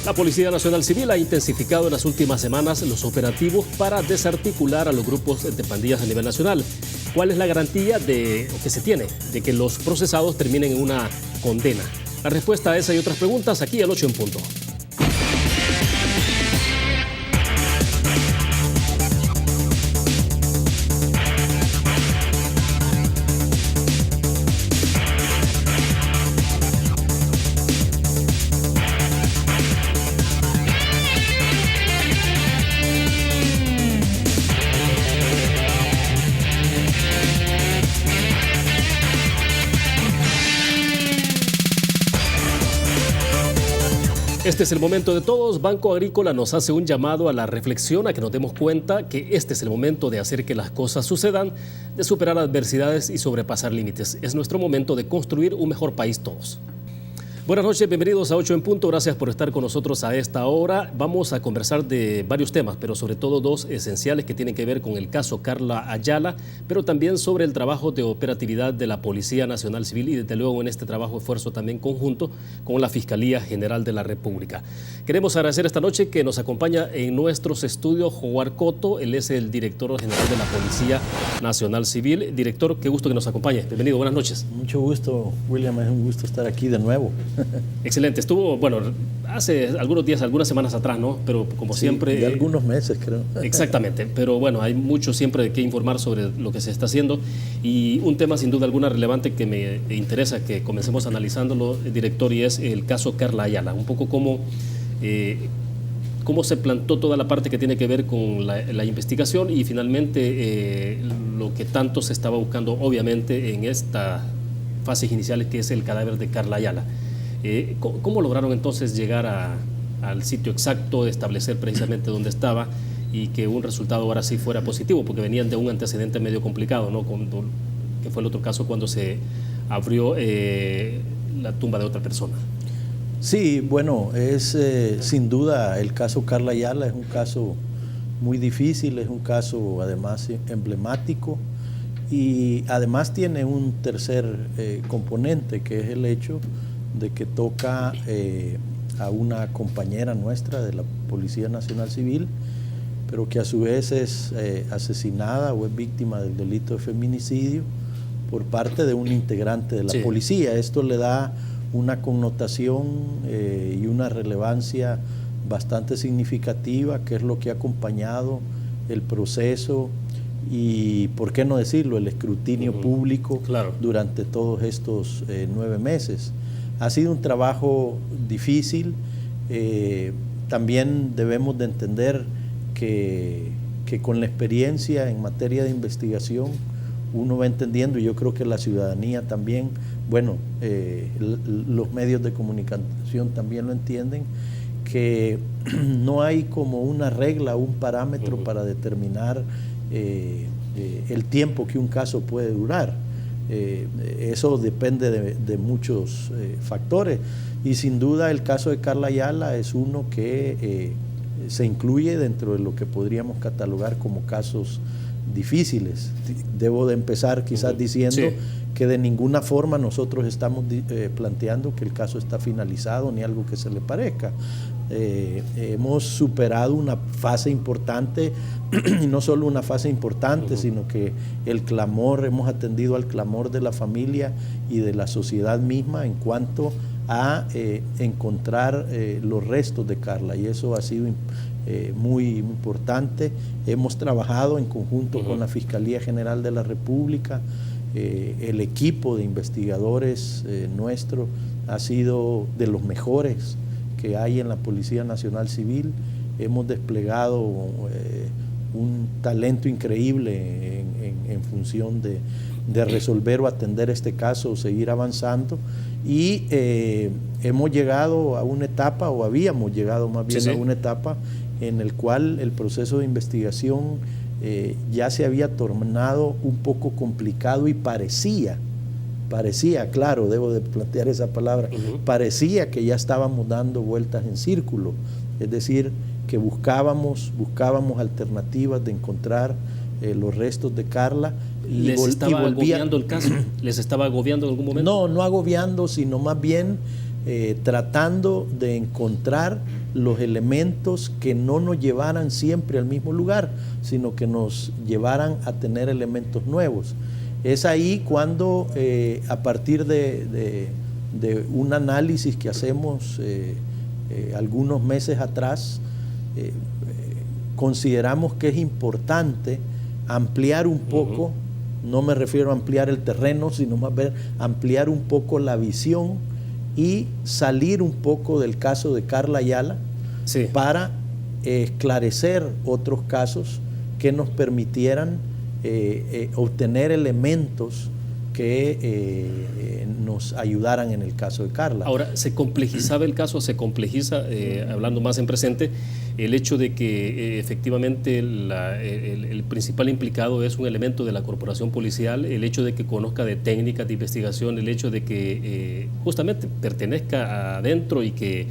La Policía Nacional Civil ha intensificado en las últimas semanas los operativos para desarticular a los grupos de pandillas a nivel nacional. ¿Cuál es la garantía que se tiene de que los procesados terminen en una condena? La respuesta a esa y otras preguntas aquí al 8 en punto. Este es el momento de todos. Banco Agrícola nos hace un llamado a la reflexión, a que nos demos cuenta que este es el momento de hacer que las cosas sucedan, de superar adversidades y sobrepasar límites. Es nuestro momento de construir un mejor país todos. Buenas noches, bienvenidos a 8 en punto. Gracias por estar con nosotros a esta hora. Vamos a conversar de varios temas, pero sobre todo dos esenciales que tienen que ver con el caso Karla Ayala, pero también sobre el trabajo de operatividad de la Policía Nacional Civil y desde luego en este trabajo esfuerzo también conjunto con la Fiscalía General de la República. Queremos agradecer esta noche que nos acompaña en nuestros estudios Howard Cotto. Él es el director general de la Policía Nacional Civil. Director, qué gusto que nos acompañe. Bienvenido, buenas noches. Mucho gusto, William, es un gusto estar aquí de nuevo. Excelente, estuvo, bueno, hace algunos días, algunas semanas atrás, ¿no? Pero como sí, siempre... de algunos meses, creo. Exactamente, pero bueno, hay mucho siempre que informar sobre lo que se está haciendo y un tema sin duda alguna relevante que me interesa que comencemos analizándolo, director, y es el caso Karla Ayala. Un poco cómo se plantó toda la parte que tiene que ver con la investigación y finalmente lo que tanto se estaba buscando, obviamente, en estas fases iniciales, que es el cadáver de Karla Ayala. ¿Cómo lograron entonces llegar al sitio exacto, establecer precisamente dónde estaba y que un resultado ahora sí fuera positivo? Porque venían de un antecedente medio complicado, ¿no? Que fue el otro caso cuando se abrió la tumba de otra persona. Sí, bueno, es sin duda el caso Karla Ayala, es un caso muy difícil, es un caso además emblemático y además tiene un tercer componente, que es el hecho de que toca a una compañera nuestra de la Policía Nacional Civil, pero que a su vez es asesinada o es víctima del delito de feminicidio por parte de un integrante de la policía. Esto le da una connotación y una relevancia bastante significativa, que es lo que ha acompañado el proceso y, por qué no decirlo, el escrutinio público durante todos estos 9 meses. Ha sido un trabajo difícil. También debemos de entender que con la experiencia en materia de investigación uno va entendiendo, y yo creo que la ciudadanía también, bueno, los medios de comunicación también lo entienden, que no hay como una regla, un parámetro para determinar el tiempo que un caso puede durar. Eso depende de muchos factores y sin duda el caso de Karla Ayala es uno que se incluye dentro de lo que podríamos catalogar como casos difíciles. Debo de empezar quizás diciendo que de ninguna forma nosotros estamos planteando que el caso está finalizado ni algo que se le parezca. Hemos superado una fase importante y no solo una fase importante, sino que hemos atendido al clamor de la familia y de la sociedad misma en cuanto a encontrar los restos de Karla, y eso ha sido muy importante. Hemos trabajado en conjunto con la Fiscalía General de la República. El equipo de investigadores nuestro ha sido de los mejores que hay en la Policía Nacional Civil. Hemos desplegado un talento increíble en función de resolver o atender este caso o seguir avanzando, y hemos llegado a una etapa, o habíamos llegado más bien a una etapa en el cual el proceso de investigación ya se había tornado un poco complicado y parecía, claro, debo de plantear esa palabra, parecía que ya estábamos dando vueltas en círculo, es decir, que buscábamos alternativas de encontrar los restos de Karla. ¿Les estaba agobiando el caso? ¿Les estaba agobiando en algún momento? No agobiando, sino más bien tratando de encontrar los elementos que no nos llevaran siempre al mismo lugar, sino que nos llevaran a tener elementos nuevos. Es ahí cuando, a partir de un análisis que hacemos algunos meses atrás, consideramos que es importante ampliar un poco, no me refiero a ampliar el terreno, sino más bien ampliar un poco la visión y salir un poco del caso de Karla Ayala, sí, para esclarecer otros casos que nos permitieran obtener elementos que nos ayudaran en el caso de Karla. Ahora, ¿se complejizaba el caso? ¿Se complejiza, hablando más en presente, el hecho de que efectivamente el principal implicado es un elemento de la corporación policial, el hecho de que conozca de técnicas de investigación, el hecho de que justamente pertenezca adentro y que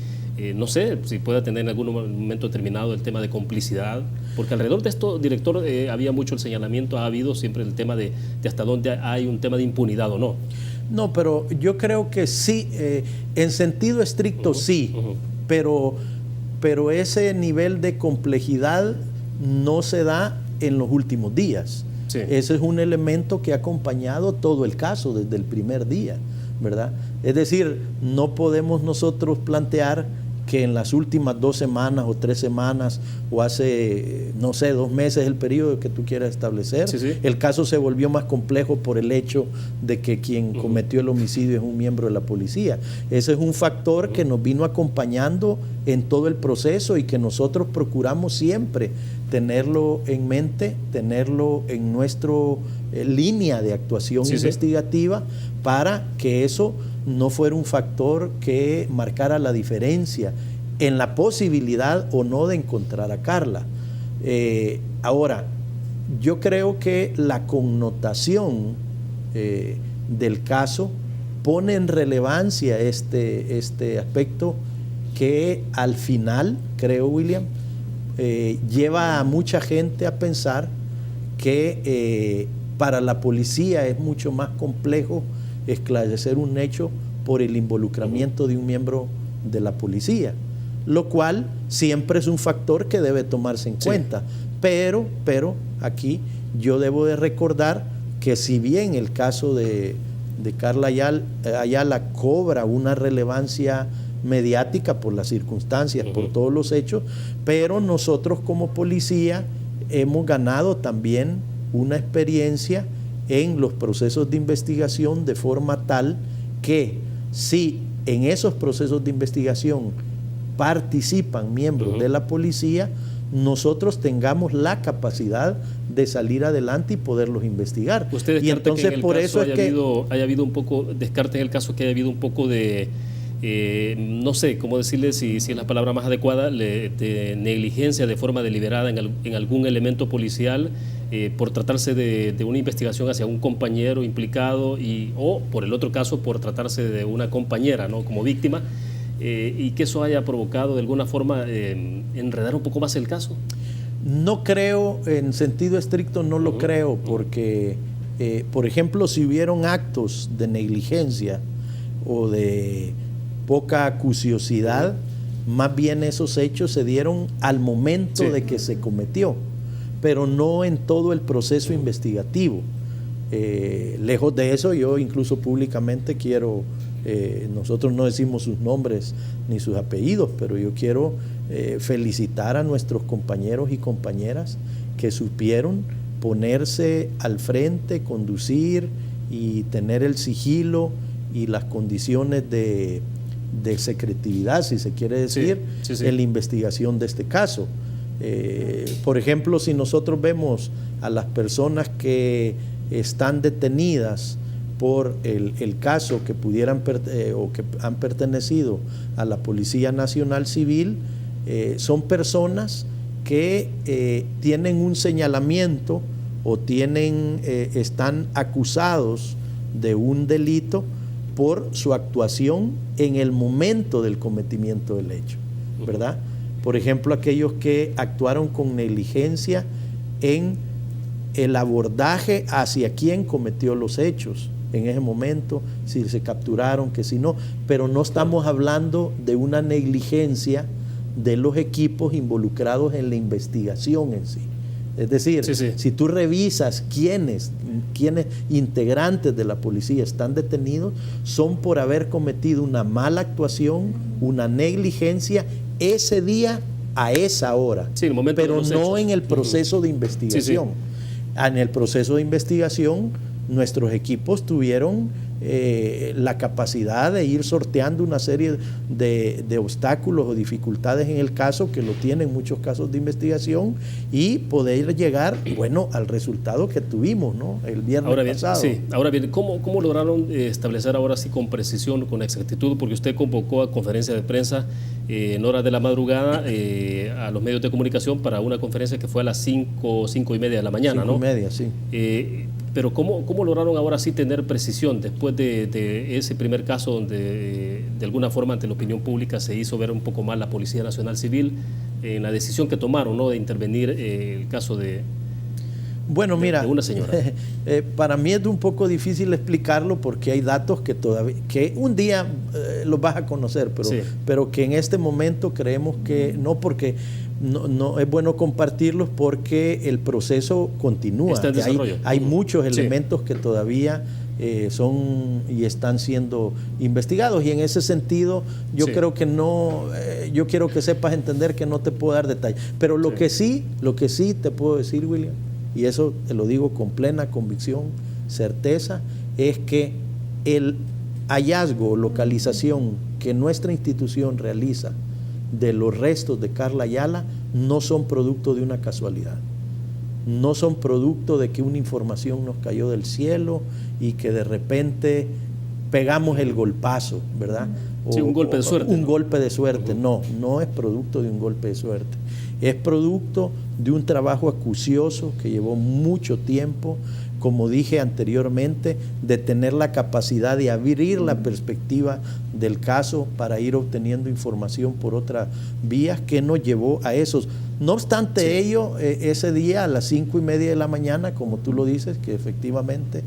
no sé si pueda tener en algún momento determinado el tema de complicidad? Porque alrededor de esto, director, había mucho el señalamiento, ha habido siempre el tema de hasta dónde hay un tema de impunidad o no. No, pero yo creo que sí, en sentido estricto sí, pero ese nivel de complejidad no se da en los últimos días. Sí. Ese es un elemento que ha acompañado todo el caso desde el primer día, ¿verdad? Es decir, no podemos nosotros plantear que en las últimas 2 semanas o 3 semanas o hace, no sé, 2 meses, el periodo que tú quieras establecer, sí, sí, el caso se volvió más complejo por el hecho de que quien cometió el homicidio es un miembro de la policía. Ese es un factor que nos vino acompañando en todo el proceso y que nosotros procuramos siempre tenerlo en mente, tenerlo en nuestra línea de actuación, sí, investigativa, sí, para que eso no fuera un factor que marcara la diferencia en la posibilidad o no de encontrar a Karla. Ahora, yo creo que la connotación del caso pone en relevancia este aspecto que al final, creo, William, lleva a mucha gente a pensar que para la policía es mucho más complejo esclarecer un hecho por el involucramiento de un miembro de la policía, lo cual siempre es un factor que debe tomarse en cuenta. Pero aquí yo debo de recordar que si bien el caso de Karla Ayala cobra una relevancia mediática por las circunstancias, por todos los hechos, pero nosotros como policía hemos ganado también una experiencia en los procesos de investigación de forma tal que si en esos procesos de investigación participan miembros de la policía, nosotros tengamos la capacidad de salir adelante y poderlos investigar. ¿Usted y entonces que por eso es que haya habido un poco, descarte en el caso que haya habido un poco de no sé cómo decirle, si es la palabra más adecuada, de negligencia de forma deliberada en algún elemento policial por tratarse de una investigación hacia un compañero implicado o por el otro caso por tratarse de una compañera, ¿no?, como víctima, y que eso haya provocado de alguna forma enredar un poco más el caso? No creo, en sentido estricto no lo creo, porque por ejemplo, si hubieron actos de negligencia o de poca acuciosidad, más bien esos hechos se dieron al momento de que se cometió, pero no en todo el proceso investigativo. Lejos de eso, yo incluso públicamente quiero, nosotros no decimos sus nombres ni sus apellidos, pero yo quiero felicitar a nuestros compañeros y compañeras que supieron ponerse al frente, conducir y tener el sigilo y las condiciones de secretividad, si se quiere decir, en la investigación de este caso. Por ejemplo, si nosotros vemos a las personas que están detenidas por el caso que pudieran o que han pertenecido a la Policía Nacional Civil, son personas que tienen un señalamiento o están acusados de un delito por su actuación en el momento del cometimiento del hecho, ¿verdad? Por ejemplo, aquellos que actuaron con negligencia en el abordaje hacia quien cometió los hechos en ese momento, si se capturaron, que si no, pero no estamos hablando de una negligencia de los equipos involucrados en la investigación en sí. Es decir, si tú revisas quiénes integrantes de la policía están detenidos, son por haber cometido una mala actuación, una negligencia ese día a esa hora, pero no en el proceso de investigación. En el proceso de investigación, nuestros equipos tuvieron la capacidad de ir sorteando una serie de obstáculos o dificultades en el caso, que lo tienen muchos casos de investigación, y poder llegar, bueno, al resultado que tuvimos, ¿no?, el viernes pasado. Ahora bien, ¿cómo lograron establecer ahora sí con precisión, con exactitud? Porque usted convocó a conferencia de prensa en horas de la madrugada a los medios de comunicación para una conferencia que fue a las 5:30 de la mañana, ¿no? 5:30, sí. Pero ¿cómo lograron ahora sí tener precisión después de ese primer caso donde de alguna forma ante la opinión pública se hizo ver un poco más la Policía Nacional Civil en la decisión que tomaron, ¿no?, de intervenir el caso de una señora? Para mí es un poco difícil explicarlo porque hay datos que un día los vas a conocer, pero que en este momento creemos que no, porque no es bueno compartirlos porque el proceso continúa. Está en desarrollo. Hay muchos elementos que todavía son y están siendo investigados, y en ese sentido yo creo que no, yo quiero que sepas entender que no te puedo dar detalles, pero lo que sí te puedo decir, William, y eso te lo digo con plena convicción, certeza, es que el hallazgo o localización que nuestra institución realiza de los restos de Karla Ayala no son producto de una casualidad, no son producto de que una información nos cayó del cielo y que de repente pegamos el golpazo, ¿verdad? Un golpe de suerte. Un golpe de suerte. No es producto de un golpe de suerte. Es producto de un trabajo acucioso que llevó mucho tiempo, como dije anteriormente, de tener la capacidad de abrir la perspectiva del caso para ir obteniendo información por otras vías que nos llevó a esos. No obstante ello, ese día a las 5:30 de la mañana, como tú lo dices, que efectivamente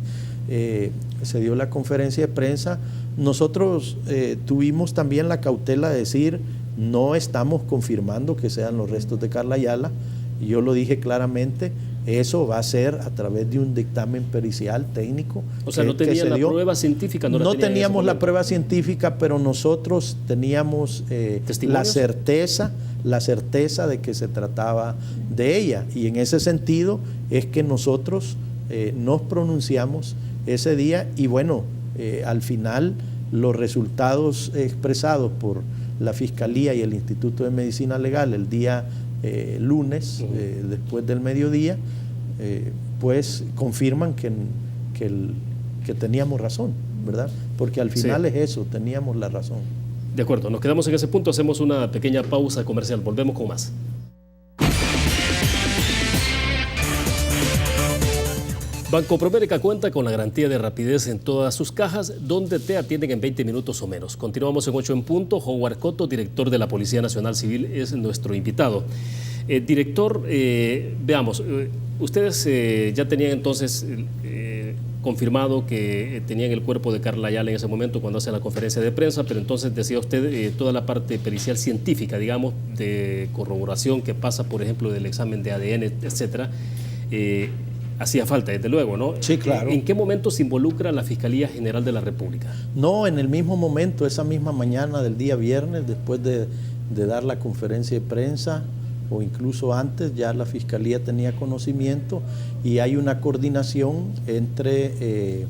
se dio la conferencia de prensa, nosotros tuvimos también la cautela de decir, no estamos confirmando que sean los restos de Karla Ayala, y yo lo dije claramente, eso va a ser a través de un dictamen pericial técnico. O sea, no tenían la prueba científica. No teníamos la prueba científica, pero nosotros teníamos la certeza de que se trataba de ella, y en ese sentido es que nosotros nos pronunciamos ese día, y bueno, al final los resultados expresados por la Fiscalía y el Instituto de Medicina Legal el día lunes, después del mediodía, pues confirman que teníamos razón, ¿verdad? Porque al final es eso, teníamos la razón. De acuerdo, nos quedamos en ese punto, hacemos una pequeña pausa comercial, volvemos con más. Banco Promérica cuenta con la garantía de rapidez en todas sus cajas, donde te atienden en 20 minutos o menos. Continuamos en 8 en punto. Howard Cotto, director de la Policía Nacional Civil, es nuestro invitado. Director, veamos, ustedes ya tenían entonces confirmado que tenían el cuerpo de Karla Ayala en ese momento cuando hacen la conferencia de prensa, pero entonces decía usted toda la parte pericial científica, digamos, de corroboración que pasa, por ejemplo, del examen de ADN, etcétera, hacía falta, desde luego, ¿no? Sí, claro. ¿En qué momento se involucra la Fiscalía General de la República? No, en el mismo momento, esa misma mañana del día viernes, después de dar la conferencia de prensa, o incluso antes, ya la Fiscalía tenía conocimiento, y hay una coordinación entre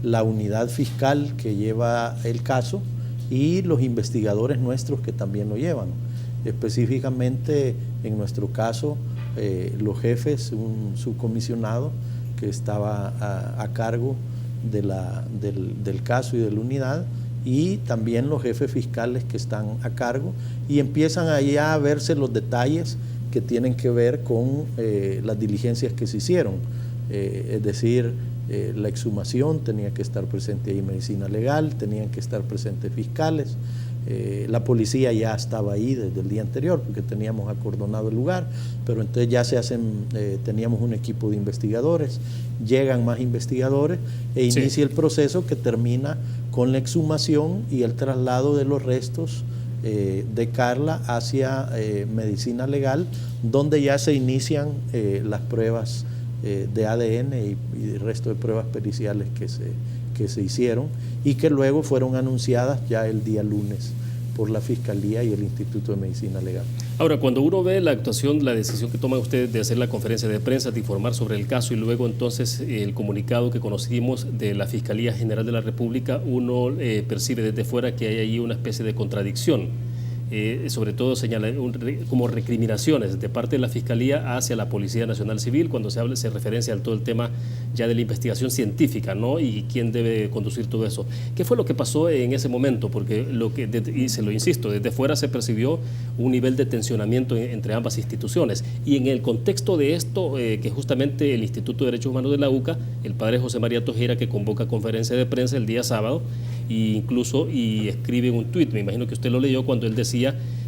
la unidad fiscal que lleva el caso y los investigadores nuestros que también lo llevan. Específicamente, en nuestro caso, los jefes, un subcomisionado que estaba a cargo del caso y de la unidad, y también los jefes fiscales que están a cargo, y empiezan allá a verse los detalles que tienen que ver con las diligencias que se hicieron. Es decir, la exhumación, tenía que estar presente ahí medicina legal, tenían que estar presentes fiscales. La policía ya estaba ahí desde el día anterior porque teníamos acordonado el lugar, pero entonces ya teníamos un equipo de investigadores, llegan más investigadores e inicia el proceso que termina con la exhumación y el traslado de los restos de Carla hacia medicina legal, donde ya se inician las pruebas de ADN y el resto de pruebas periciales que se hicieron y que luego fueron anunciadas ya el día lunes por la Fiscalía y el Instituto de Medicina Legal. Ahora, cuando uno ve la actuación, la decisión que toman ustedes de hacer la conferencia de prensa, de informar sobre el caso y luego entonces el comunicado que conocimos de la Fiscalía General de la República, uno percibe desde fuera que hay ahí una especie de contradicción. Sobre todo señala como recriminaciones de parte de la Fiscalía hacia la Policía Nacional Civil cuando se referencia a todo el tema ya de la investigación científica, ¿no? Y quién debe conducir todo eso. ¿Qué fue lo que pasó en ese momento? Porque y se lo insisto, desde fuera se percibió un nivel de tensionamiento entre ambas instituciones. Y en el contexto de esto, que justamente el Instituto de Derechos Humanos de la UCA, el padre José María Tojera, que convoca conferencia de prensa el día sábado, y escribe un tuit, me imagino que usted lo leyó, cuando él decía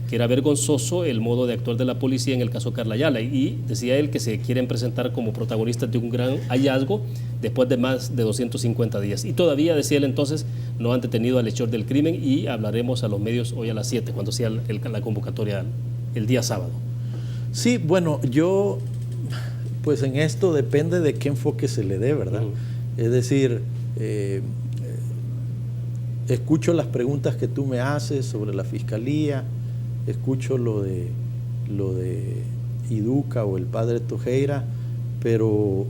que era vergonzoso el modo de actuar de la policía en el caso Carla Ayala, y decía él que se quieren presentar como protagonistas de un gran hallazgo después de más de 250 días. Y todavía, decía él entonces, no han detenido al hechor del crimen, y hablaremos a los medios hoy a las 7, cuando sea la convocatoria el día sábado. Sí, bueno, pues en esto depende de qué enfoque se le dé, ¿verdad? Es decir, escucho las preguntas que tú me haces sobre la Fiscalía, escucho lo de Iduca o el padre Tojera, pero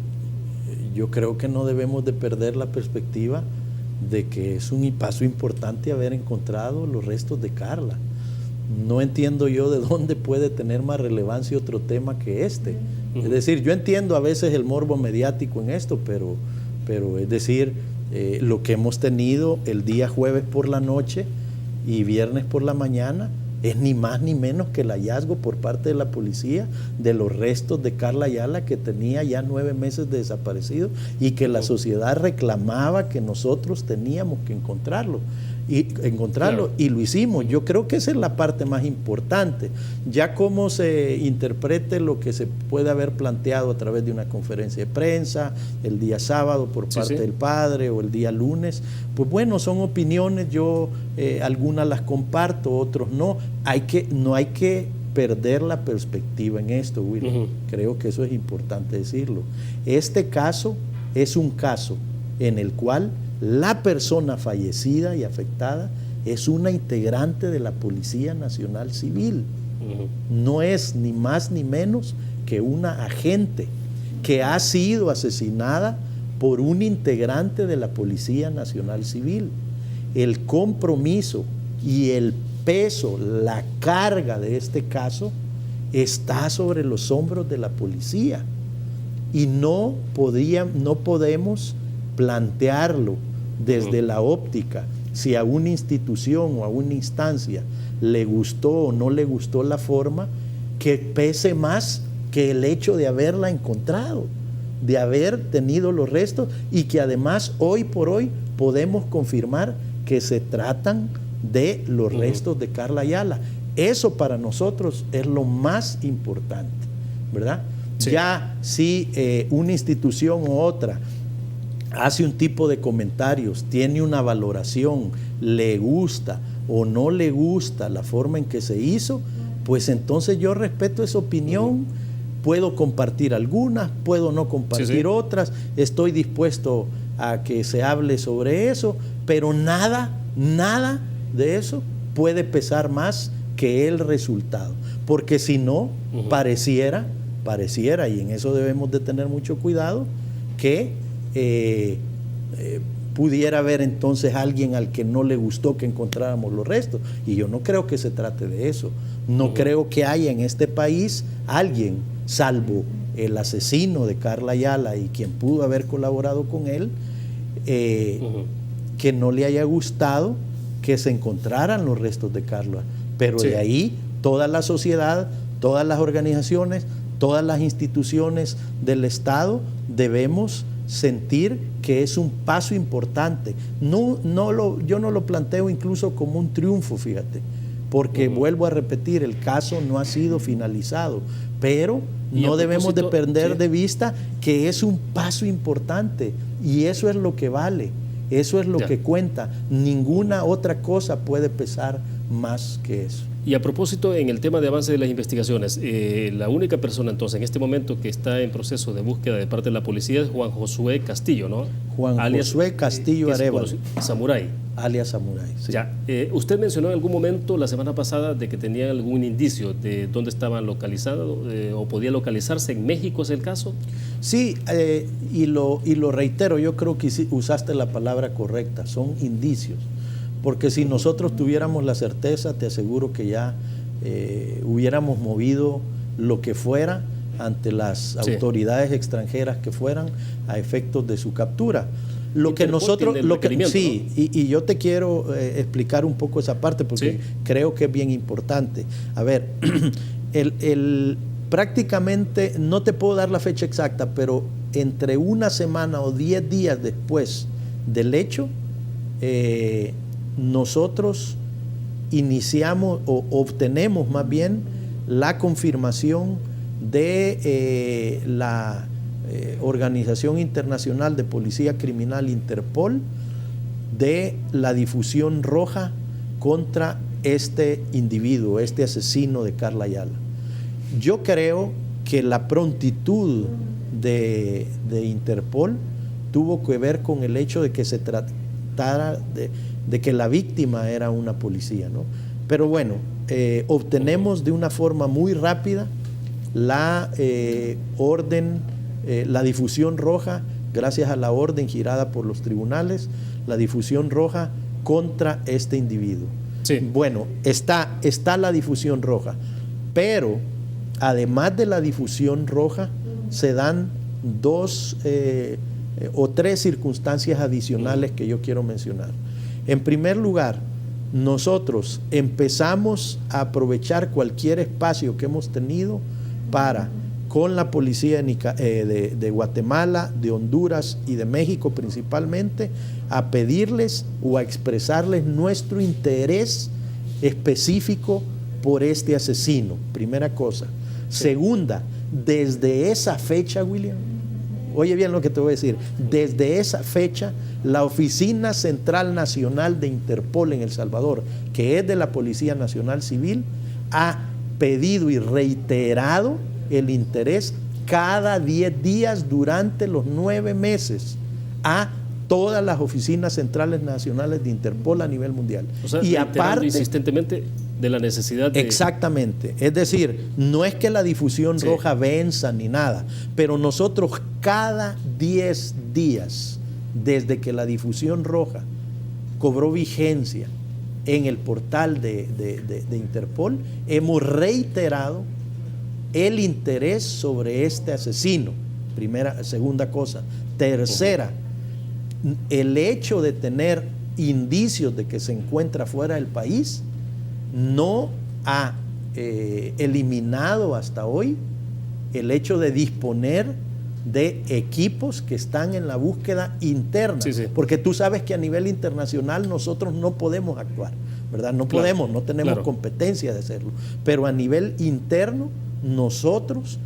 yo creo que no debemos de perder la perspectiva de que es un paso importante haber encontrado los restos de Carla. No entiendo yo de dónde puede tener más relevancia otro tema que este. Es decir, yo entiendo a veces el morbo mediático en esto, pero es decir, lo que hemos tenido el día jueves por la noche y viernes por la mañana es ni más ni menos que el hallazgo por parte de la policía de los restos de Carla Ayala, que tenía ya 9 meses de desaparecido y que la sociedad reclamaba que nosotros teníamos que encontrarlo claro. Y lo hicimos. Yo creo que esa es la parte más importante. Ya cómo se interprete lo que se puede haber planteado a través de una conferencia de prensa el día sábado por parte del padre o el día lunes, pues bueno, son opiniones. Yo algunas las comparto, otros no. No hay que perder la perspectiva en esto, Willy. Creo que eso es importante decirlo. Este caso es un caso en el cual la persona fallecida y afectada es una integrante de la Policía Nacional Civil. No es ni más ni menos que una agente que ha sido asesinada por un integrante de la Policía Nacional Civil. El compromiso y el peso, la carga de este caso está sobre los hombros de la policía, y no podemos plantearlo desde la óptica si a una institución o a una instancia le gustó o no le gustó la forma, que pese más que el hecho de haberla encontrado, de haber tenido los restos, y que además hoy por hoy podemos confirmar que se tratan de los restos de Carla Ayala. Eso para nosotros es lo más importante, ¿verdad? Sí. Ya si una institución u otra hace un tipo de comentarios, tiene una valoración, le gusta o no le gusta la forma en que se hizo, pues entonces yo respeto esa opinión. Puedo compartir algunas, puedo no compartir otras, estoy dispuesto a que se hable sobre eso, pero nada de eso puede pesar más que el resultado, porque si no, pareciera, y en eso debemos de tener mucho cuidado, que pudiera haber entonces alguien al que no le gustó que encontráramos los restos, y yo no creo que se trate de eso. No creo que haya en este país alguien, salvo el asesino de Carla Ayala y quien pudo haber colaborado con él, que no le haya gustado que se encontraran los restos de Carla. Pero de ahí toda la sociedad, todas las organizaciones, todas las instituciones del Estado debemos sentir que es un paso importante. Yo no lo planteo incluso como un triunfo, fíjate, porque vuelvo a repetir, el caso no ha sido finalizado, pero no debemos de perder de vista que es un paso importante, y eso es lo que vale, eso es lo que cuenta. Ninguna otra cosa puede pesar más que eso. Y a propósito, en el tema de avance de las investigaciones, la única persona entonces en este momento que está en proceso de búsqueda de parte de la policía es Juan Josué Castillo, ¿no? Juan Josué Castillo Arévalo. Samurái. Alias Samurái, sí. Ya. Usted mencionó en algún momento la semana pasada de que tenía algún indicio de dónde estaban localizados o podía localizarse. ¿En México es el caso? Sí, y lo reitero, yo creo que usaste la palabra correcta, son indicios. Porque si nosotros tuviéramos la certeza, te aseguro que ya hubiéramos movido lo que fuera ante las autoridades extranjeras que fueran a efectos de su captura. Lo que nosotros, sí, ¿no? y yo te quiero explicar un poco esa parte porque creo que es bien importante. A ver, prácticamente, no te puedo dar la fecha exacta, pero entre una semana o 10 días después del hecho, nosotros iniciamos o obtenemos más bien la confirmación de la Organización Internacional de Policía Criminal, Interpol, de la difusión roja contra este individuo, este asesino de Karla Ayala. Yo creo que la prontitud de Interpol tuvo que ver con el hecho de que se tratara de que la víctima era una policía, ¿no? Pero bueno, obtenemos de una forma muy rápida la orden, la difusión roja, gracias a la orden girada por los tribunales, la difusión roja contra este individuo. Sí. Bueno, está la difusión roja, pero además de la difusión roja, se dan dos o tres circunstancias adicionales que yo quiero mencionar. En primer lugar, nosotros empezamos a aprovechar cualquier espacio que hemos tenido para, con la policía de Guatemala, de Honduras y de México principalmente, a pedirles o a expresarles nuestro interés específico por este asesino, primera cosa. Sí. Segunda, desde esa fecha, William, oye bien lo que te voy a decir, desde esa fecha, la Oficina Central Nacional de Interpol en El Salvador, que es de la Policía Nacional Civil, ha pedido y reiterado el interés cada 10 días durante los 9 meses a todas las oficinas centrales nacionales de Interpol a nivel mundial. O sea, y aparte, insistentemente de la necesidad de... Exactamente, es decir, no es que la difusión roja venza ni nada, pero nosotros cada 10 días, desde que la difusión roja cobró vigencia en el portal de Interpol, hemos reiterado el interés sobre este asesino. Segunda cosa. Tercera, el hecho de tener indicios de que se encuentra fuera del país no ha eliminado hasta hoy el hecho de disponer de equipos que están en la búsqueda interna, porque tú sabes que a nivel internacional nosotros no podemos actuar, ¿verdad? No podemos, no tenemos competencia de hacerlo, pero a nivel interno nosotros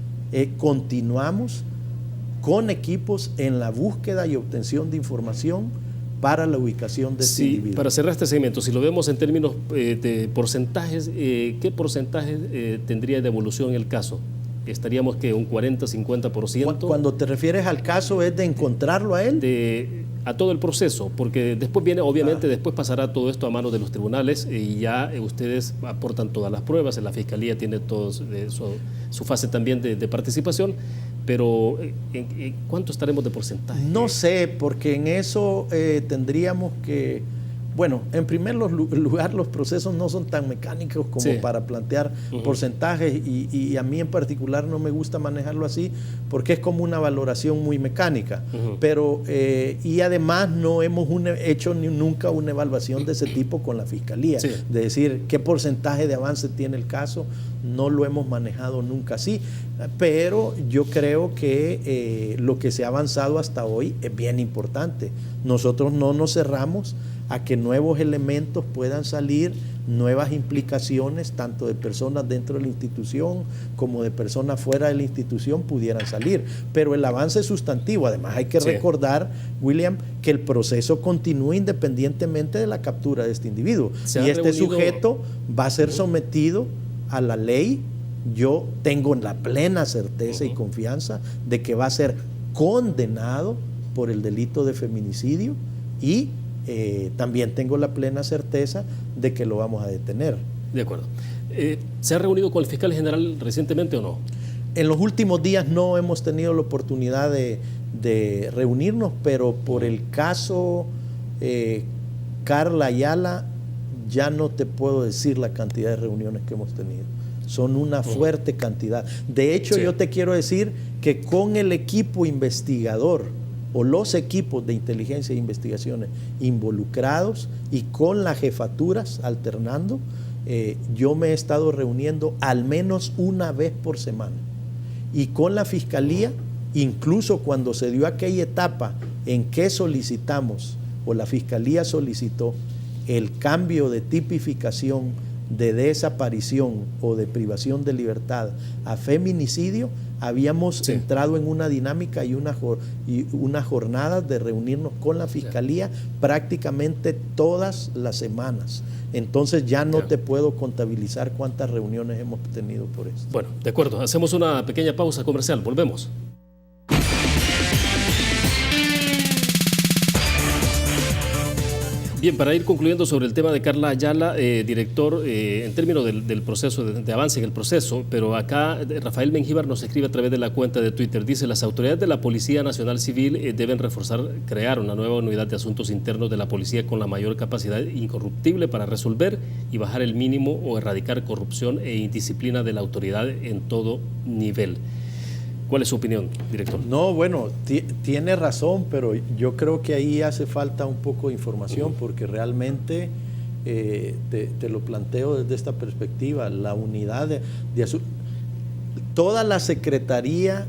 continuamos con equipos en la búsqueda y obtención de información para la ubicación de este individuo. Para cerrar este segmento, si lo vemos en términos de porcentajes, ¿qué porcentaje tendría de evolución el caso? ¿Estaríamos que un 40, 50%? Cuando te refieres al caso, ¿es de encontrarlo a él? A todo el proceso, porque después viene, obviamente, después pasará todo esto a manos de los tribunales y ya ustedes aportan todas las pruebas, la Fiscalía tiene todo su fase también de participación, pero ¿en cuánto estaremos de porcentaje? No sé, porque en eso tendríamos que... Bueno, en primer lugar, los procesos no son tan mecánicos como para plantear porcentajes y a mí en particular no me gusta manejarlo así porque es como una valoración muy mecánica. Pero, y además no hemos hecho nunca una evaluación de ese tipo con la Fiscalía. De decir qué porcentaje de avance tiene el caso, no lo hemos manejado nunca así. Pero yo creo que lo que se ha avanzado hasta hoy es bien importante. Nosotros no nos cerramos a que nuevos elementos puedan salir nuevas implicaciones, tanto de personas dentro de la institución como de personas fuera de la institución pudieran salir. Pero el avance es sustantivo. Además hay que recordar, William, que el proceso continúa independientemente de la captura de este individuo. Y este sujeto va a ser sometido a la ley. Yo tengo la plena certeza y confianza de que va a ser condenado por el delito de feminicidio y también tengo la plena certeza de que lo vamos a detener. De acuerdo. ¿Se ha reunido con el fiscal general recientemente o no? En los últimos días no hemos tenido la oportunidad de reunirnos, pero por el caso Carla Ayala ya no te puedo decir la cantidad de reuniones que hemos tenido. Son una fuerte cantidad. De hecho, yo te quiero decir que con el equipo investigador o los equipos de inteligencia e investigaciones involucrados y con las jefaturas alternando, yo me he estado reuniendo al menos una vez por semana. Y con la Fiscalía, incluso cuando se dio aquella etapa en que solicitamos, o la Fiscalía solicitó, el cambio de tipificación de desaparición o de privación de libertad a feminicidio, habíamos entrado en una dinámica y una jornada de reunirnos con la Fiscalía prácticamente todas las semanas. Entonces ya no te puedo contabilizar cuántas reuniones hemos tenido por esto. Bueno, de acuerdo. Hacemos una pequeña pausa comercial. Volvemos. Bien, para ir concluyendo sobre el tema de Carla Ayala, director, en términos del proceso, de avance en el proceso, pero acá Rafael Mengíbar nos escribe a través de la cuenta de Twitter, dice: las autoridades de la Policía Nacional Civil deben crear una nueva unidad de asuntos internos de la policía con la mayor capacidad incorruptible para resolver y bajar el mínimo o erradicar corrupción e indisciplina de la autoridad en todo nivel. ¿Cuál es su opinión, director? No, bueno, tiene razón, pero yo creo que ahí hace falta un poco de información, porque realmente te lo planteo desde esta perspectiva. La unidad toda la Secretaría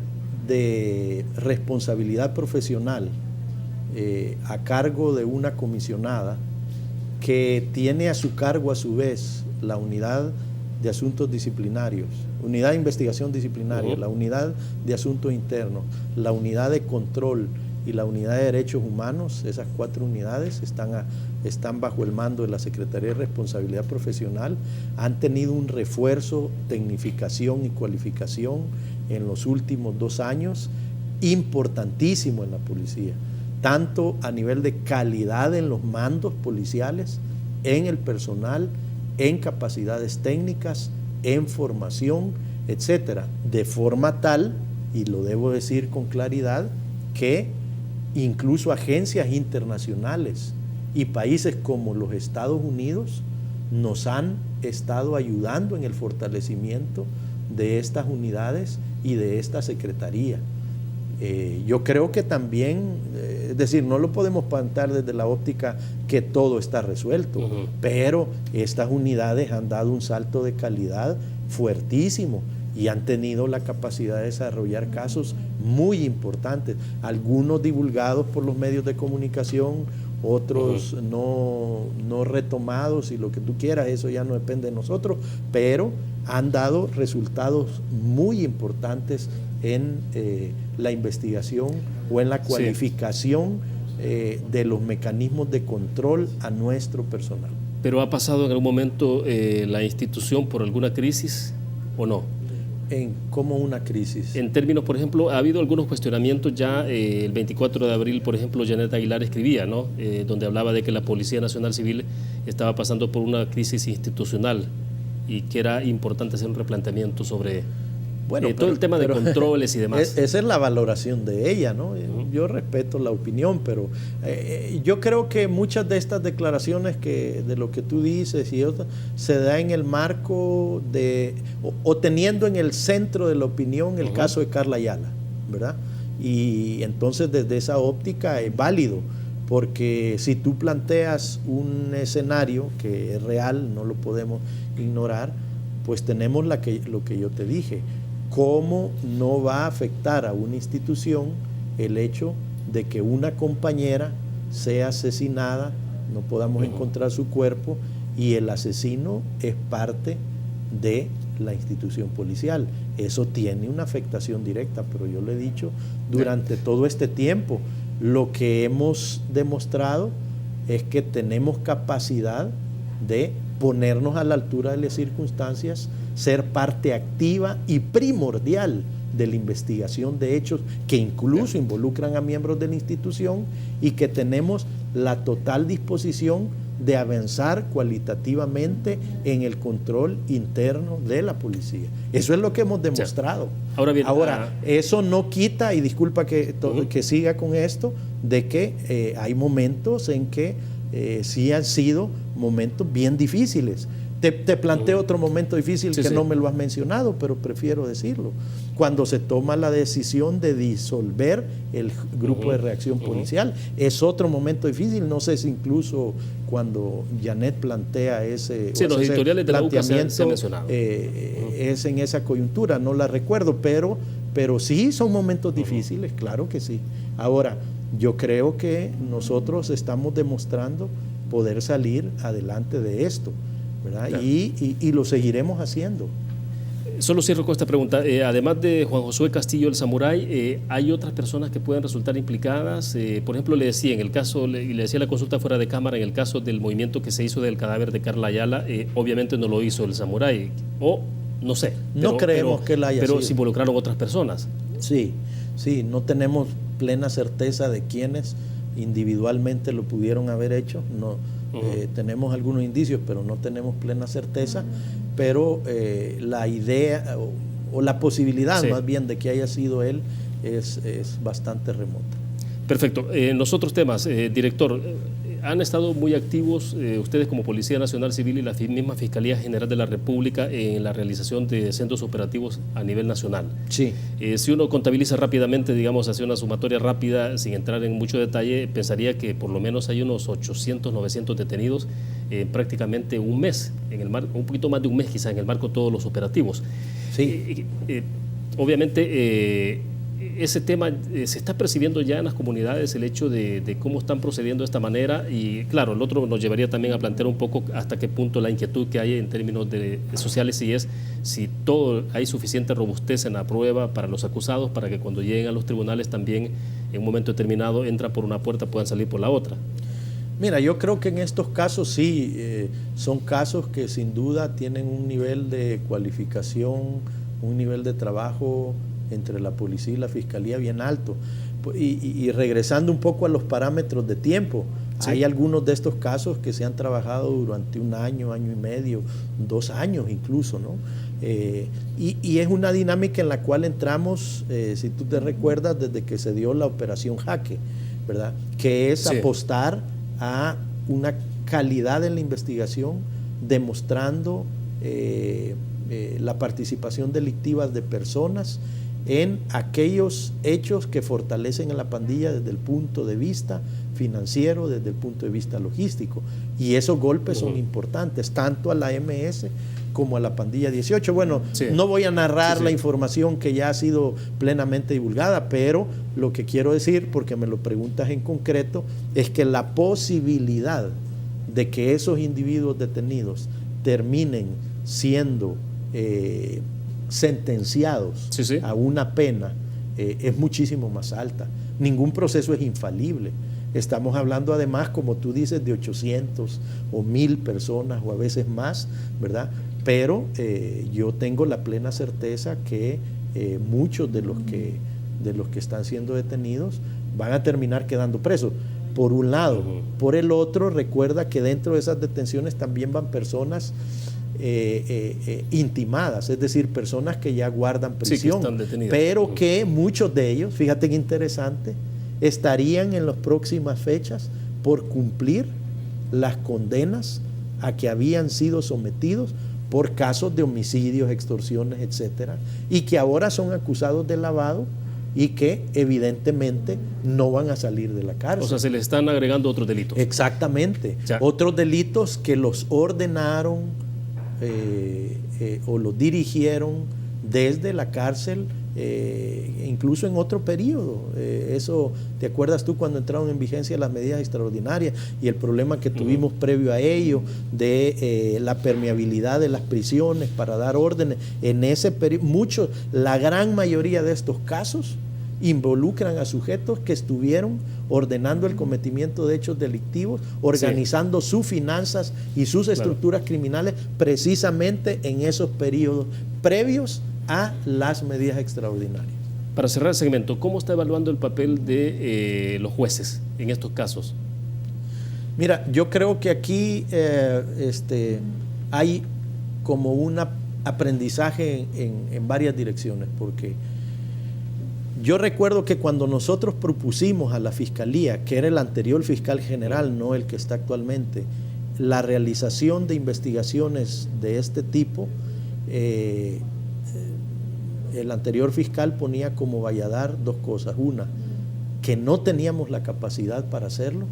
de Responsabilidad Profesional a cargo de una comisionada que tiene a su cargo a su vez la unidad de asuntos disciplinarios, unidad de investigación disciplinaria, la unidad de asuntos internos, la unidad de control y la unidad de derechos humanos. Esas 4 unidades están bajo el mando de la Secretaría de Responsabilidad Profesional. Han tenido un refuerzo, tecnificación y cualificación en los últimos 2 años importantísimo en la policía, tanto a nivel de calidad en los mandos policiales, en el personal, en capacidades técnicas, en formación, etcétera, de forma tal, y lo debo decir con claridad, que incluso agencias internacionales y países como los Estados Unidos nos han estado ayudando en el fortalecimiento de estas unidades y de esta secretaría. Yo creo que también, es decir, no lo podemos plantear desde la óptica que todo está resuelto, pero estas unidades han dado un salto de calidad fuertísimo y han tenido la capacidad de desarrollar casos muy importantes, algunos divulgados por los medios de comunicación, otros no retomados y lo que tú quieras, eso ya no depende de nosotros, pero han dado resultados muy importantes en la investigación o en la cualificación de los mecanismos de control a nuestro personal. ¿Pero ha pasado en algún momento la institución por alguna crisis o no? ¿Cómo una crisis? En términos, por ejemplo, ha habido algunos cuestionamientos ya, el 24 de abril, por ejemplo, Janet Aguilar escribía, ¿no? Donde hablaba de que la Policía Nacional Civil estaba pasando por una crisis institucional y que era importante hacer un replanteamiento sobre todo el tema de controles y demás. Esa es la valoración de ella, ¿no? Yo respeto la opinión, pero yo creo que muchas de estas declaraciones de lo que tú dices y otras, se da en el marco de, o teniendo en el centro de la opinión el caso de Carla Ayala, ¿verdad? Y entonces desde esa óptica es válido, porque si tú planteas un escenario que es real, no lo podemos ignorar, pues tenemos lo que yo te dije. ¿Cómo no va a afectar a una institución el hecho de que una compañera sea asesinada, no podamos encontrar su cuerpo y el asesino es parte de la institución policial. Eso tiene una afectación directa, pero yo le he dicho durante todo este tiempo, lo que hemos demostrado es que tenemos capacidad de ponernos a la altura de las circunstancias, ser parte activa y primordial de la investigación de hechos que incluso involucran a miembros de la institución, y que tenemos la total disposición de avanzar cualitativamente en el control interno de la policía. Eso es lo que hemos demostrado. Ahora, eso no quita, y disculpa que siga con esto, de que hay momentos en que sí han sido momentos bien difíciles. Te planteo otro momento difícil que no me lo has mencionado, pero prefiero decirlo. Cuando se toma la decisión de disolver el grupo de reacción policial, es otro momento difícil. No sé si incluso cuando Janet plantea ese, los editoriales de la UCA se han mencionado. Es en esa coyuntura, no la recuerdo, pero sí son momentos difíciles, claro que sí. Ahora, yo creo que nosotros estamos demostrando poder salir adelante de esto, ¿verdad? Claro. Y lo seguiremos haciendo. Solo cierro con esta pregunta. Además de Juan Josué Castillo, el samurái, ¿hay otras personas que pueden resultar implicadas? Por ejemplo, le decía en el caso, y le decía la consulta fuera de cámara, en el caso del movimiento que se hizo del cadáver de Carla Ayala, obviamente no lo hizo el samurái, o no sé. No creemos que la haya sido. Pero se involucraron otras personas. Sí, no tenemos plena certeza de quiénes individualmente lo pudieron haber hecho. No, tenemos algunos indicios, pero no tenemos plena certeza. Pero la idea o la posibilidad más bien de que haya sido él es bastante remota. Perfecto. En los otros temas, director, han estado muy activos ustedes como Policía Nacional Civil y la misma Fiscalía General de la República en la realización de centros operativos a nivel nacional. Sí. Si uno contabiliza rápidamente, digamos, hace una sumatoria rápida, sin entrar en mucho detalle, pensaría que por lo menos hay unos 800, 900 detenidos prácticamente un mes, un poquito más de un mes quizá, en el marco de todos los operativos. Sí. Obviamente, ese tema se está percibiendo ya en las comunidades, el hecho de cómo están procediendo de esta manera, y claro, el otro nos llevaría también a plantear un poco hasta qué punto la inquietud que hay en términos sociales, y es si hay suficiente robustez en la prueba para los acusados para que cuando lleguen a los tribunales también en un momento determinado entran por una puerta, puedan salir por la otra. Mira, yo creo que en estos casos sí, son casos que sin duda tienen un nivel de cualificación, un nivel de trabajo entre la policía y la fiscalía bien alto. Y regresando un poco a los parámetros de tiempo, hay algunos de estos casos que se han trabajado durante un año, año y medio, 2 años incluso, ¿no? Y es una dinámica en la cual entramos, si tú te recuerdas, desde que se dio la operación Jaque, ¿verdad? Que es apostar a una calidad en la investigación, demostrando la participación delictiva de personas en aquellos hechos que fortalecen a la pandilla desde el punto de vista financiero, desde el punto de vista logístico. Y esos golpes son importantes, tanto a la MS como a la pandilla 18. Bueno, no voy a narrar la información que ya ha sido plenamente divulgada, pero lo que quiero decir, porque me lo preguntas en concreto, es que la posibilidad de que esos individuos detenidos terminen siendo sentenciados a una pena es muchísimo más alta. Ningún proceso es infalible. Estamos hablando además, como tú dices, de 800 o 1000 personas o a veces más, ¿verdad? Pero yo tengo la plena certeza que muchos de los que están siendo detenidos van a terminar quedando presos. Por un lado. Por el otro, recuerda que dentro de esas detenciones también van personas intimadas, es decir, personas que ya guardan prisión, pero que muchos de ellos, fíjate qué interesante, estarían en las próximas fechas por cumplir las condenas a que habían sido sometidos por casos de homicidios, extorsiones, etcétera, y que ahora son acusados de lavado y que evidentemente no van a salir de la cárcel. O sea, se le están agregando otros delitos. Exactamente, otros delitos que los ordenaron o los dirigieron desde la cárcel incluso en otro periodo. Eso, ¿te acuerdas tú cuando entraron en vigencia las medidas extraordinarias y el problema que tuvimos previo a ello de la permeabilidad de las prisiones para dar órdenes? En ese periodo, la gran mayoría de estos casos involucran a sujetos que estuvieron ordenando el cometimiento de hechos delictivos, organizando sus finanzas y sus estructuras criminales precisamente en esos periodos previos a las medidas extraordinarias. Para cerrar el segmento, ¿cómo está evaluando el papel de los jueces en estos casos? Mira, yo creo que aquí hay como un aprendizaje en varias direcciones, porque yo recuerdo que cuando nosotros propusimos a la Fiscalía, que era el anterior fiscal general, no el que está actualmente, la realización de investigaciones de este tipo, el anterior fiscal ponía como valladar dos cosas. Una, que no teníamos la capacidad para hacerlo,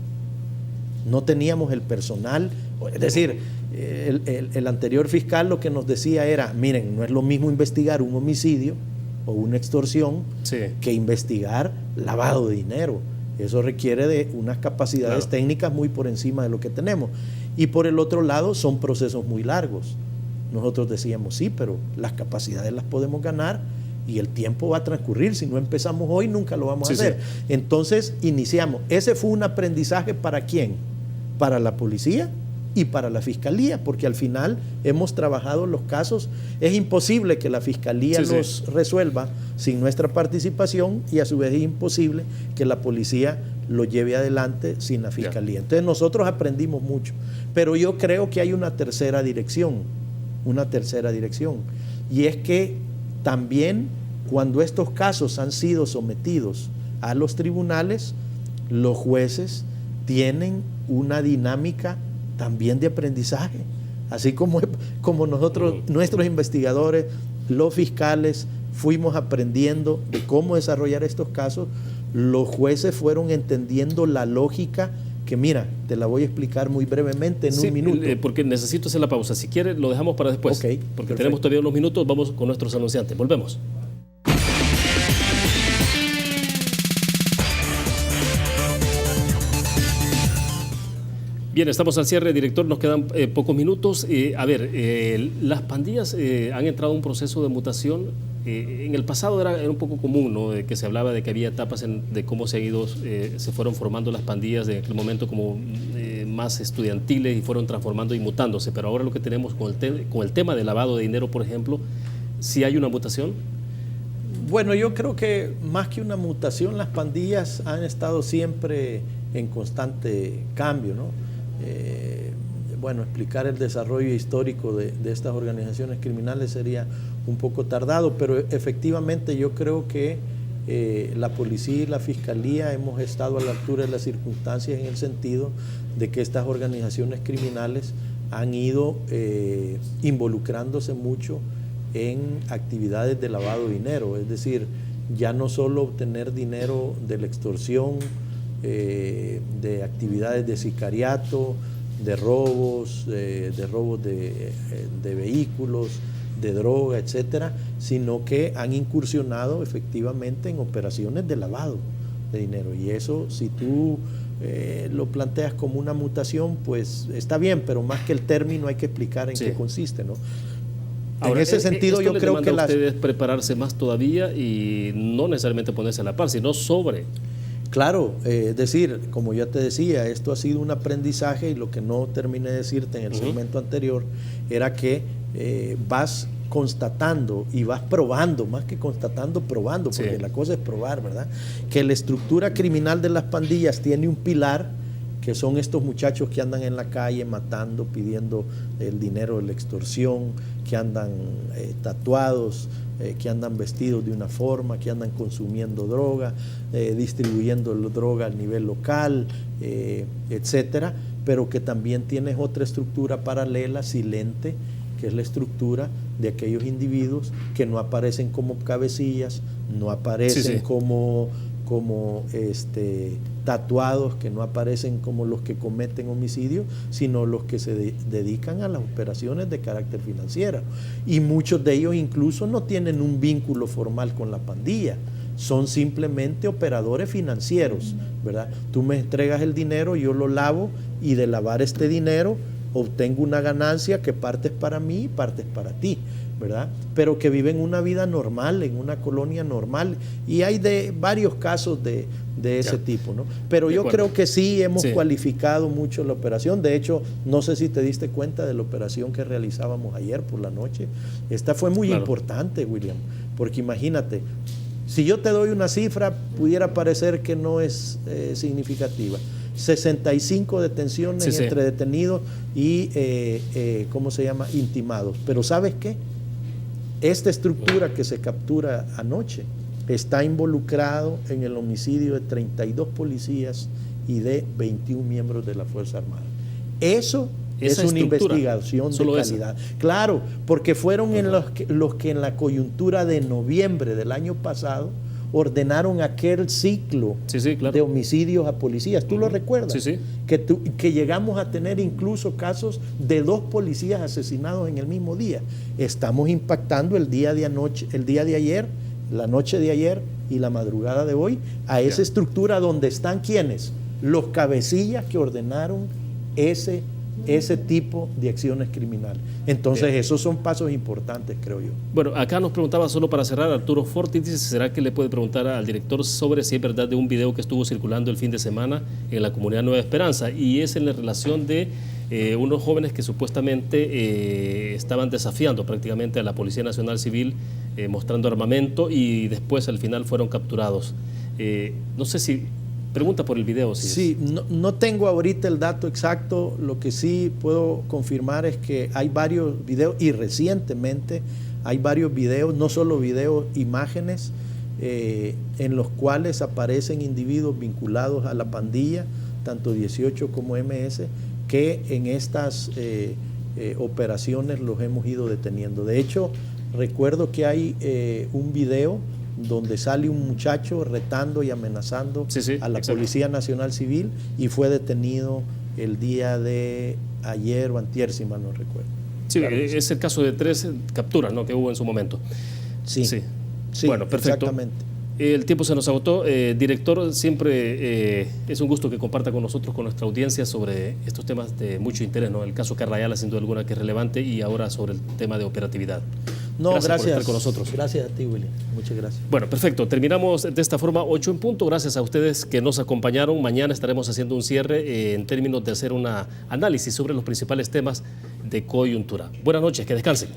no teníamos el personal. Es decir, el anterior fiscal lo que nos decía era, miren, no es lo mismo investigar un homicidio o una extorsión que investigar lavado de dinero. Eso requiere de unas capacidades técnicas muy por encima de lo que tenemos. Y por el otro lado, son procesos muy largos. Nosotros decíamos, sí, pero las capacidades las podemos ganar y el tiempo va a transcurrir. Si no empezamos hoy, nunca lo vamos a hacer. Entonces, iniciamos. Ese fue un aprendizaje ¿para quién? Para la policía y para la Fiscalía, porque al final hemos trabajado los casos. Es imposible que la Fiscalía los resuelva sin nuestra participación y a su vez es imposible que la policía lo lleve adelante sin la Fiscalía. Entonces nosotros aprendimos mucho, pero yo creo que hay una tercera dirección, y es que también cuando estos casos han sido sometidos a los tribunales, los jueces tienen una dinámica también de aprendizaje, así como nosotros, nuestros investigadores, los fiscales, fuimos aprendiendo de cómo desarrollar estos casos. Los jueces fueron entendiendo la lógica que, mira, te la voy a explicar muy brevemente en un minuto. Porque necesito hacer la pausa. Si quieres, lo dejamos para después. Okay, porque perfecto. tenemos todavía unos minutos. Vamos con nuestros anunciantes. Volvemos. Bien, estamos al cierre, director, nos quedan pocos minutos. Las pandillas han entrado en un proceso de mutación. En el pasado era un poco común, ¿no? De que se hablaba de que había etapas de cómo se fueron formando las pandillas de aquel momento como más estudiantiles y fueron transformando y mutándose. Pero ahora lo que tenemos con el tema de lavado de dinero, por ejemplo, ¿sí hay una mutación? Bueno, yo creo que más que una mutación, las pandillas han estado siempre en constante cambio, ¿no? Explicar el desarrollo histórico de estas organizaciones criminales sería un poco tardado, pero efectivamente yo creo que la policía y la fiscalía hemos estado a la altura de las circunstancias en el sentido de que estas organizaciones criminales han ido involucrándose mucho en actividades de lavado de dinero, es decir, ya no solo obtener dinero de la extorsión, de actividades de sicariato, de robos de vehículos, de droga, etcétera, sino que han incursionado efectivamente en operaciones de lavado de dinero. Y eso, si tú lo planteas como una mutación, pues está bien, pero más que el término hay que explicar en qué consiste, ¿no? Ahora, en ese sentido yo creo que a ustedes prepararse más todavía y no necesariamente ponerse a la par, sino sobre. Claro, es decir, como ya te decía, esto ha sido un aprendizaje y lo que no terminé de decirte en el segmento anterior era que vas constatando y vas probando, más que constatando, probando, porque la cosa es probar, ¿verdad? Que la estructura criminal de las pandillas tiene un pilar, que son estos muchachos que andan en la calle matando, pidiendo el dinero de la extorsión, que andan tatuados, que andan vestidos de una forma, que andan consumiendo droga, distribuyendo droga a nivel local, etcétera, pero que también tienes otra estructura paralela, silente, que es la estructura de aquellos individuos que no aparecen como cabecillas, no aparecen como tatuados que no aparecen como los que cometen homicidios, sino los que se dedican a las operaciones de carácter financiero. Y muchos de ellos incluso no tienen un vínculo formal con la pandilla, son simplemente operadores financieros, ¿verdad? Tú me entregas el dinero, yo lo lavo y de lavar este dinero obtengo una ganancia que parte es para mí y parte es para ti, ¿verdad? Pero que viven una vida normal, en una colonia normal, y hay varios casos de ese tipo, ¿no? Pero yo creo que sí hemos cualificado mucho la operación. De hecho, no sé si te diste cuenta de la operación que realizábamos ayer por la noche. Esta fue muy importante, William, porque imagínate, si yo te doy una cifra, pudiera parecer que no es significativa. 65 detenciones entre detenidos y, ¿cómo se llama?, intimados. Pero ¿sabes qué? Esta estructura que se captura anoche está involucrado en el homicidio de 32 policías y de 21 miembros de la Fuerza Armada. Eso es una investigación de calidad. Claro, porque fueron los que en la coyuntura de noviembre del año pasado ordenaron aquel ciclo de homicidios a policías. ¿Tú lo recuerdas? Que llegamos a tener incluso casos de 2 policías asesinados en el mismo día. Estamos impactando el día de ayer, la noche de ayer y la madrugada de hoy a esa estructura donde están ¿quiénes? Los cabecillas que ordenaron ese tipo de acciones criminales. Entonces, esos son pasos importantes, creo yo. Bueno, acá nos preguntaba, solo para cerrar, Arturo Forti dice, ¿será que le puede preguntar al director sobre si es verdad de un video que estuvo circulando el fin de semana en la comunidad Nueva Esperanza? Y es en la relación de unos jóvenes que supuestamente estaban desafiando prácticamente a la Policía Nacional Civil, mostrando armamento, y después al final fueron capturados. No sé si... Pregunta por el video. No tengo ahorita el dato exacto. Lo que sí puedo confirmar es que hay varios videos, y recientemente hay varios videos, no solo videos, imágenes, en los cuales aparecen individuos vinculados a la pandilla, tanto 18 como MS, que en estas operaciones los hemos ido deteniendo. De hecho, recuerdo que hay un video donde sale un muchacho retando y amenazando a la Policía Nacional Civil, y fue detenido el día de ayer o antier, si mal no recuerdo. Sí, claro, es el caso de 3 capturas, ¿no?, que hubo en su momento. Sí. Bueno, perfecto. Exactamente. El tiempo se nos agotó. Director, siempre es un gusto que comparta con nosotros, con nuestra audiencia, sobre estos temas de mucho interés, ¿no? El caso Carla Ayala, sin duda alguna, que es relevante, y ahora sobre el tema de operatividad. Gracias por estar con nosotros. Gracias a ti, William. Muchas gracias. Bueno, perfecto. Terminamos de esta forma 8 en punto. Gracias a ustedes que nos acompañaron. Mañana estaremos haciendo un cierre en términos de hacer un análisis sobre los principales temas de coyuntura. Buenas noches, que descansen.